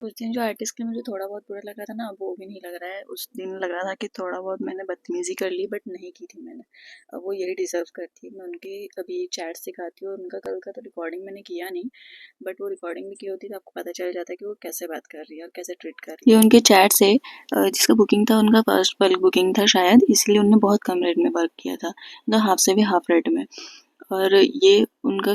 उस दिन जो आर्टिस्ट के लिए मुझे थोड़ा बहुत बुरा लगा था ना, वो भी नहीं लग रहा है। उस दिन लग रहा था कि थोड़ा बहुत मैंने बदतमीजी कर ली, बट नहीं की थी मैंने। अब वो यही डिजर्व करती है। मैं उनकी अभी चैट सिखाती हूँ, और उनका कल का तो रिकॉर्डिंग मैंने किया नहीं, बट वो रिकॉर्डिंग भी की होती तो आपको पता चल जाता है कि वो कैसे बात कर रही है और कैसे ट्रीट कर रही है। ये उनके चैट से जिसका बुकिंग था, उनका फर्स्ट बल्क बुकिंग था शायद, इसलिए उन्होंने बहुत कम रेट में वर्क किया था, मतलब हाफ से भी हाफ रेट में। और ये उनका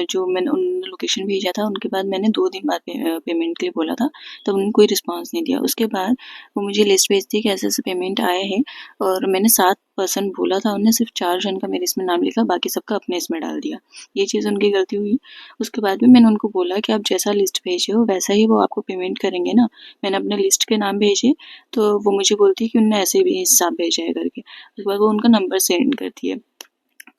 जो मैंने उन्होंने लोकेशन भेजा था, उनके बाद मैंने 2 दिन बाद पेमेंट के लिए बोला था, तब उन्होंने कोई रिस्पॉन्स नहीं दिया। उसके बाद वो मुझे लिस्ट भेजती है कि ऐसे-ऐसे पेमेंट आए हैं, और मैंने 7 पर्सन बोला था, उन्होंने सिर्फ 4 जन का मेरे इसमें नाम लिखा, बाकी सबका अपने इसमें डाल दिया। ये चीज़ उनकी गलती हुई। उसके बाद भी मैंने उनको बोला कि आप जैसा लिस्ट भेजे हो वैसा ही वो आपको पेमेंट करेंगे ना। मैंने अपने लिस्ट के नाम भेजे, तो वो मुझे बोलती है कि उन्होंने ऐसे भी हिसाब भेजा है करके। उसके बाद वो उनका नंबर सेंड करती है।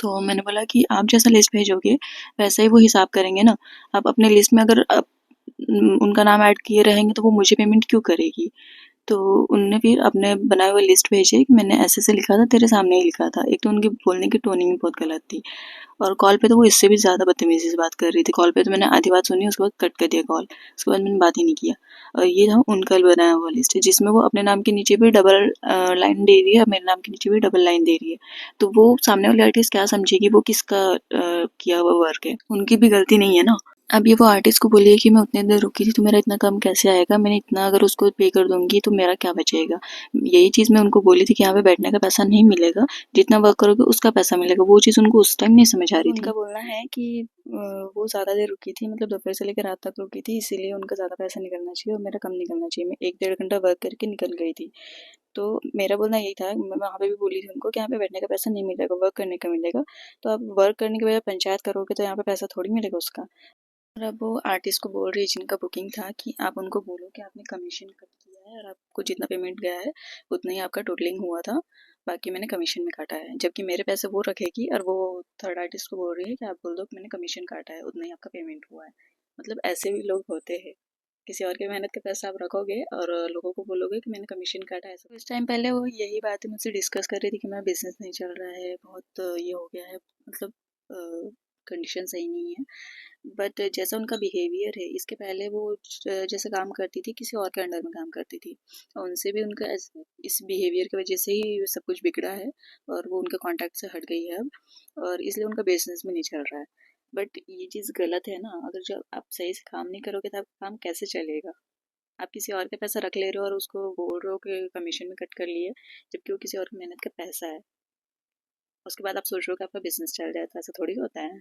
तो मैंने बोला कि आप जैसा लिस्ट भेजोगे वैसा ही वो हिसाब करेंगे ना। आप अपने लिस्ट में अगर उनका नाम ऐड किए रहेंगे तो वो मुझे पेमेंट क्यों करेगी? तो उनने फिर अपने बनाए हुए लिस्ट भेजे कि मैंने ऐसे-ऐसे लिखा था, तेरे सामने ही लिखा था। एक तो उनकी बोलने की टोनिंग भी बहुत गलत थी, और कॉल पे तो वो इससे भी ज़्यादा बदतमीज़ी से बात कर रही थी। कॉल पे तो मैंने आधी बात सुनी, उसके बाद कट कर दिया कॉल। उसके बाद मैंने बात ही नहीं किया। और ये था उनका बनाया हुआ लिस्ट, जिसमें वो अपने नाम के नीचे भी डबल लाइन दे रही है, मेरे नाम के नीचे भी डबल लाइन दे रही है। तो वो सामने वाली आर्टिस्ट क्या समझेगी वो किसका किया हुआ वर्क है? उनकी भी गलती नहीं है ना। अब ये वो आर्टिस्ट को बोलिए कि मैं उतनी देर रुकी थी, तो मेरा इतना कम कैसे आएगा? मैंने इतना अगर उसको पे कर दूँगी तो मेरा क्या बचेगा? यही चीज़ मैं उनको बोली थी कि यहाँ पे बैठने का पैसा नहीं मिलेगा, जितना वर्क करोगे उसका पैसा मिलेगा। वो चीज़ उनको उस टाइम नहीं समझ आ रही थी। उनका बोलना है कि वो ज़्यादा देर रुकी थी, मतलब दोपहर से लेकर रात तक रुकी थी, इसीलिए उनका ज़्यादा पैसा निकलना चाहिए और मेरा कम निकलना चाहिए। मैं 1 डेढ़ घंटा वर्क करके निकल गई थी। तो मेरा बोलना यही था, मैं वहाँ पे भी बोली थी उनको कि यहाँ पे बैठने का पैसा नहीं मिलेगा, वर्क करने का मिलेगा। तो आप वर्क करने के बजाय पंचायत करोगे तो यहाँ पे पैसा थोड़ी मिलेगा उसका। और अब वो आर्टिस्ट को बोल रही है जिनका बुकिंग था कि आप उनको बोलो कि आपने कमीशन कट किया है, और आपको जितना पेमेंट गया है उतना ही आपका टोटलिंग हुआ था, बाकी मैंने कमीशन में काटा है। जबकि मेरे पैसे वो रखेगी, और वो थर्ड आर्टिस्ट को बोल रही है कि आप बोल दो कि मैंने कमीशन काटा है, उतना ही आपका पेमेंट हुआ है। मतलब ऐसे भी लोग होते हैं। किसी और की मेहनत का पैसा आप रखोगे और लोगों को बोलोगे कि मैंने कमीशन काटा है। कुछ टाइम पहले वो यही बातें मुझसे डिस्कस कर रही थी कि मेरा बिजनेस नहीं चल रहा है, बहुत ये हो गया है, मतलब कंडीशन सही नहीं है। बट जैसा उनका बिहेवियर है, इसके पहले वो जैसे काम करती थी किसी और के अंडर में काम करती थी, और उनसे भी उनका इस बिहेवियर की वजह से ही सब कुछ बिगड़ा है, और वो उनके कांटेक्ट से हट गई है अब, और इसलिए उनका बिजनेस भी नहीं चल रहा है। बट ये चीज़ गलत है ना। अगर जब आप सही से काम नहीं करोगे तो आपका काम कैसे चलेगा? आप किसी और का पैसा रख ले रहे हो और उसको बोल रहे हो कि कमीशन में कट कर लिए, जबकि वो किसी और की मेहनत का पैसा है। उसके बाद आप सोच रहे हो कि आपका बिजनेस चल जाए, तो ऐसा थोड़ी होता है।